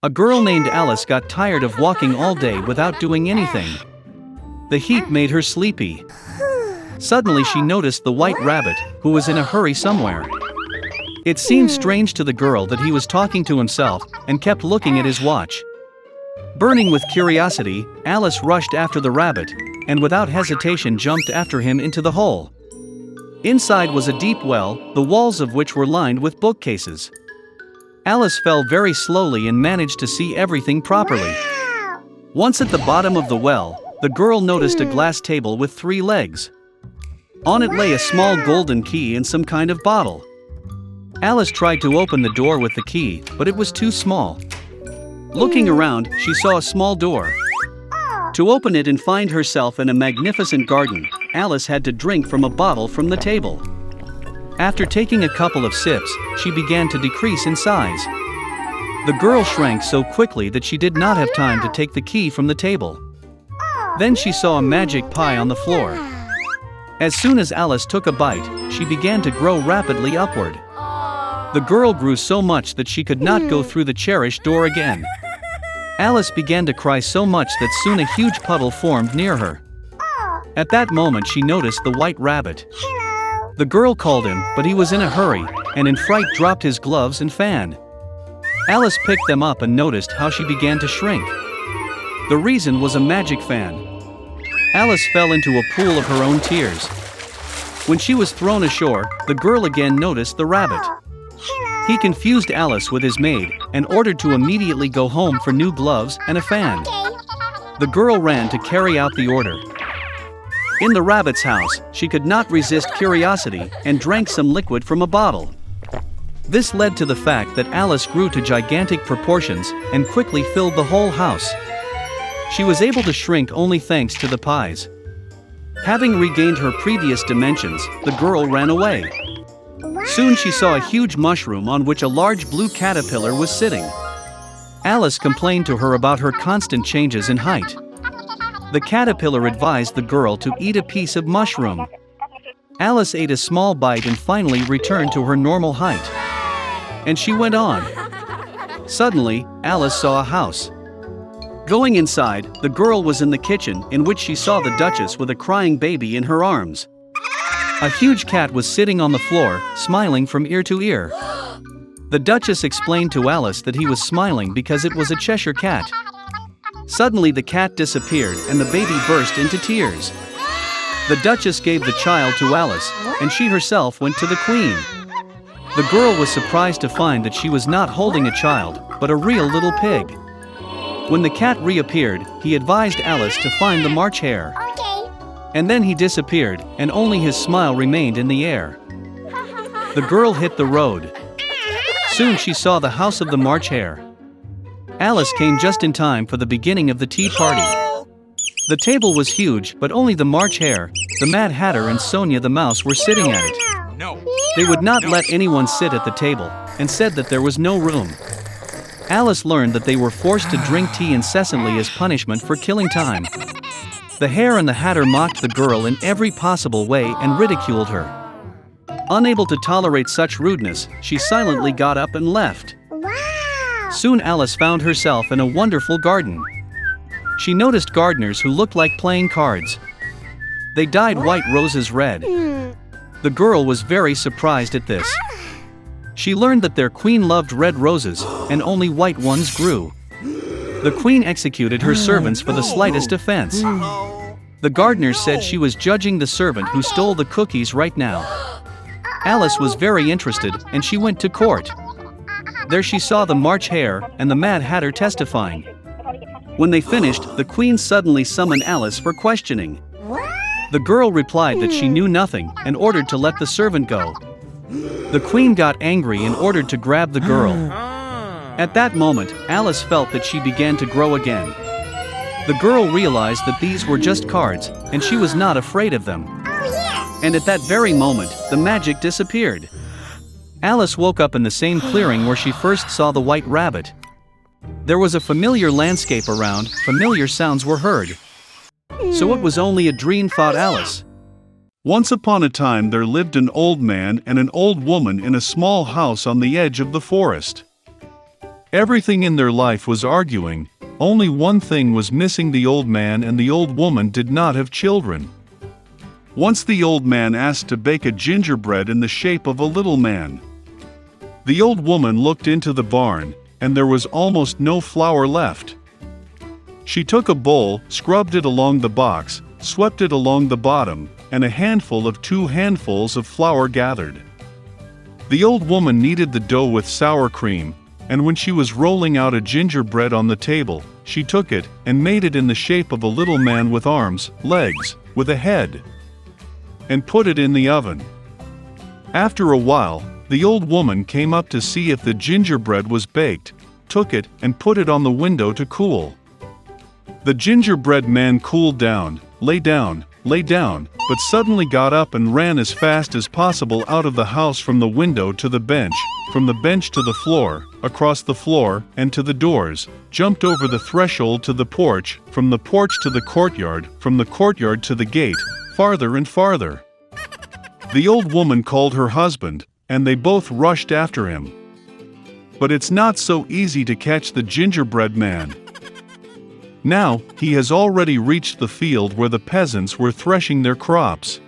A girl named Alice got tired of walking all day without doing anything. The heat made her sleepy. Suddenly she noticed the white rabbit, who was in a hurry somewhere. It seemed strange to the girl that he was talking to himself and kept looking at his watch. Burning with curiosity, Alice rushed after the rabbit, and without hesitation jumped after him into the hole. Inside was a deep well, the walls of which were lined with bookcases. Alice fell very slowly and managed to see everything properly. Once at the bottom of the well, the girl noticed a glass table with 3 legs. On it lay a small golden key and some kind of bottle. Alice tried to open the door with the key, but it was too small. Looking around, she saw a small door. To open it and find herself in a magnificent garden, Alice had to drink from a bottle from the table. After taking a couple of sips, she began to decrease in size. The girl shrank so quickly that she did not have time to take the key from the table. Then she saw a magic pie on the floor. As soon as Alice took a bite, she began to grow rapidly upward. The girl grew so much that she could not go through the cherished door again. Alice began to cry so much that soon a huge puddle formed near her. At that moment she noticed the white rabbit. The girl called him, but he was in a hurry, and in fright dropped his gloves and fan. Alice picked them up and noticed how she began to shrink. The reason was a magic fan. Alice fell into a pool of her own tears. When she was thrown ashore, the girl again noticed the rabbit. He confused Alice with his maid, and ordered to immediately go home for new gloves and a fan. The girl ran to carry out the order. In the rabbit's house, she could not resist curiosity, and drank some liquid from a bottle. This led to the fact that Alice grew to gigantic proportions, and quickly filled the whole house. She was able to shrink only thanks to the pies. Having regained her previous dimensions, the girl ran away. Soon she saw a huge mushroom on which a large blue caterpillar was sitting. Alice complained to her about her constant changes in height. The caterpillar advised the girl to eat a piece of mushroom. Alice ate a small bite and finally returned to her normal height. And she went on. Suddenly, Alice saw a house. Going inside, the girl was in the kitchen, in which she saw the Duchess with a crying baby in her arms. A huge cat was sitting on the floor, smiling from ear to ear. The Duchess explained to Alice that he was smiling because it was a Cheshire cat. Suddenly the cat disappeared and the baby burst into tears. The Duchess gave the child to Alice, and she herself went to the Queen. The girl was surprised to find that she was not holding a child, but a real little pig. When the cat reappeared, he advised Alice to find the March hare. And then he disappeared, and only his smile remained in the air. The girl hit the road. Soon she saw the house of the March hare. Alice came just in time for the beginning of the tea party. The table was huge, but only the March hare, the Mad Hatter and Sonia the Mouse were sitting at it. They would not let anyone sit at the table, and said that there was no room. Alice learned that they were forced to drink tea incessantly as punishment for killing time. The hare and the Hatter mocked the girl in every possible way and ridiculed her. Unable to tolerate such rudeness, she silently got up and left. Soon Alice found herself in a wonderful garden. She noticed gardeners who looked like playing cards. They dyed white roses red. The girl was very surprised at this. She learned that their queen loved red roses, and only white ones grew. The queen executed her servants for the slightest offense. The gardeners said she was judging the servant who stole the cookies right now. Alice was very interested, and she went to court. There she saw the March hare and the Mad Hatter testifying. When they finished, the queen suddenly summoned Alice for questioning. The girl replied that she knew nothing and ordered to let the servant go. The queen got angry and ordered to grab the girl. At that moment, Alice felt that she began to grow again. The girl realized that these were just cards, and she was not afraid of them. And at that very moment, the magic disappeared. Alice woke up in the same clearing where she first saw the white rabbit. There was a familiar landscape around, familiar sounds were heard. So it was only a dream, thought Alice. Once upon a time there lived an old man and an old woman in a small house on the edge of the forest. Everything in their life was arguing. Only one thing was missing: the old man and the old woman did not have children. Once the old man asked to bake a gingerbread in the shape of a little man. The old woman looked into the barn, and there was almost no flour left. She took a bowl, scrubbed it along the box, swept it along the bottom, and a handful of 2 handfuls of flour gathered. The old woman kneaded the dough with sour cream, and when she was rolling out a gingerbread on the table, she took it and made it in the shape of a little man with arms, legs, with a head, and put it in the oven. After a while, the old woman came up to see if the gingerbread was baked, took it and put it on the window to cool. The gingerbread man cooled down, lay down, but suddenly got up and ran as fast as possible out of the house, from the window to the bench, from the bench to the floor, across the floor and to the doors, jumped over the threshold to the porch, from the porch to the courtyard, from the courtyard to the gate, farther and farther. The old woman called her husband, and they both rushed after him. But it's not so easy to catch the gingerbread man. Now, he has already reached the field where the peasants were threshing their crops.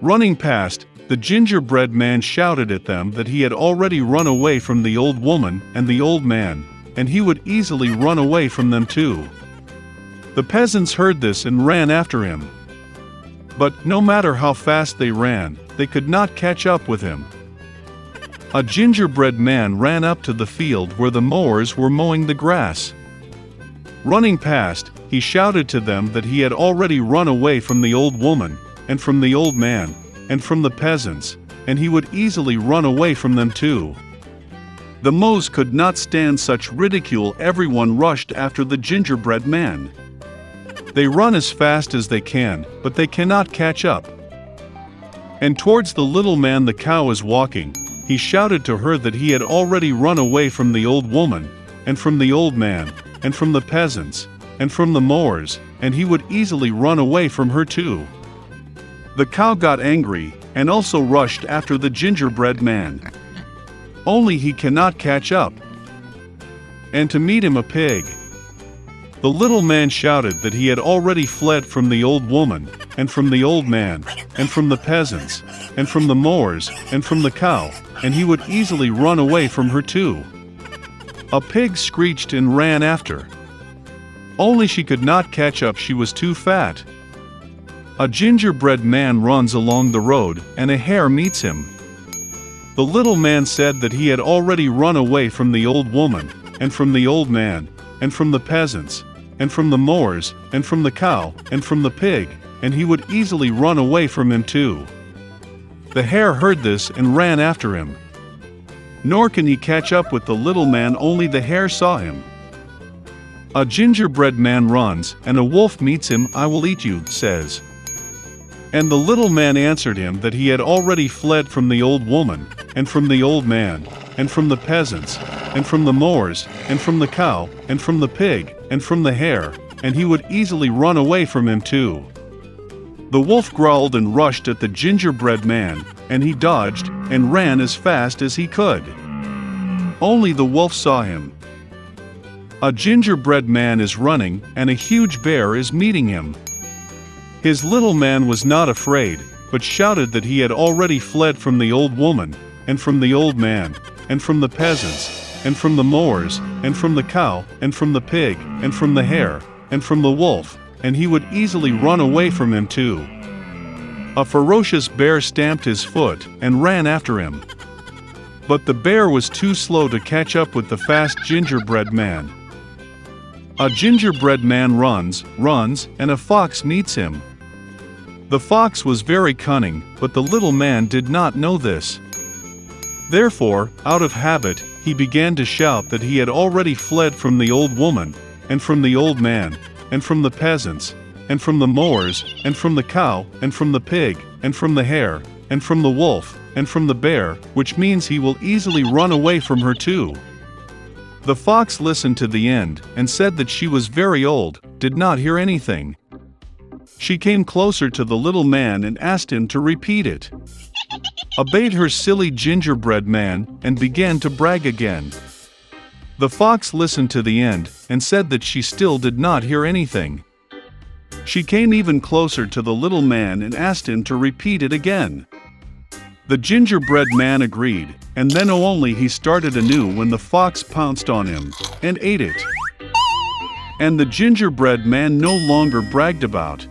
Running past, the gingerbread man shouted at them that he had already run away from the old woman and the old man, and he would easily run away from them too. The peasants heard this and ran after him. But no matter how fast they ran, they could not catch up with him. A gingerbread man ran up to the field where the mowers were mowing the grass. Running past, he shouted to them that he had already run away from the old woman, and from the old man, and from the peasants, and he would easily run away from them too. The mows could not stand such ridicule. Everyone rushed after the gingerbread man. They run as fast as they can, but they cannot catch up. And towards the little man the cow is walking, he shouted to her that he had already run away from the old woman, and from the old man, and from the peasants, and from the mowers, and he would easily run away from her too. The cow got angry, and also rushed after the gingerbread man. Only he cannot catch up. And to meet him a pig. The little man shouted that he had already fled from the old woman, and from the old man, and from the peasants, and from the mowers, and from the cow, and he would easily run away from her too. A pig screeched and ran after. Only she could not catch up, she was too fat. A gingerbread man runs along the road, and a hare meets him. The little man said that he had already run away from the old woman, and from the old man, and from the peasants, and from the mowers, and from the cow, and from the pig, and he would easily run away from him too. The hare heard this and ran after him. Nor can he catch up with the little man, only the hare saw him. A gingerbread man runs, and a wolf meets him. "I will eat you," says. And the little man answered him that he had already fled from the old woman, and from the old man, and from the peasants, and from the mowers, and from the cow, and from the pig, and from the hare, and he would easily run away from him too. The wolf growled and rushed at the gingerbread man, and he dodged and ran as fast as he could. Only the wolf saw him. A gingerbread man is running, and a huge bear is meeting him. His little man was not afraid, but shouted that he had already fled from the old woman, and from the old man, and from the peasants, and from the mowers, and from the cow, and from the pig, and from the hare, and from the wolf, and he would easily run away from him too. A ferocious bear stamped his foot and ran after him. But the bear was too slow to catch up with the fast gingerbread man. A gingerbread man runs, and a fox meets him. The fox was very cunning, but the little man did not know this. Therefore, out of habit, he began to shout that he had already fled from the old woman, and from the old man, and from the peasants, and from the mowers, and from the cow, and from the pig, and from the hare, and from the wolf, and from the bear, which means he will easily run away from her too. The fox listened to the end, and said that she was very old, did not hear anything. She came closer to the little man and asked him to repeat it. Obeyed her silly gingerbread man, and began to brag again. The fox listened to the end and said that she still did not hear anything. She came even closer to the little man and asked him to repeat it again. The gingerbread man agreed, and then only he started anew when the fox pounced on him and ate it. And the gingerbread man no longer bragged about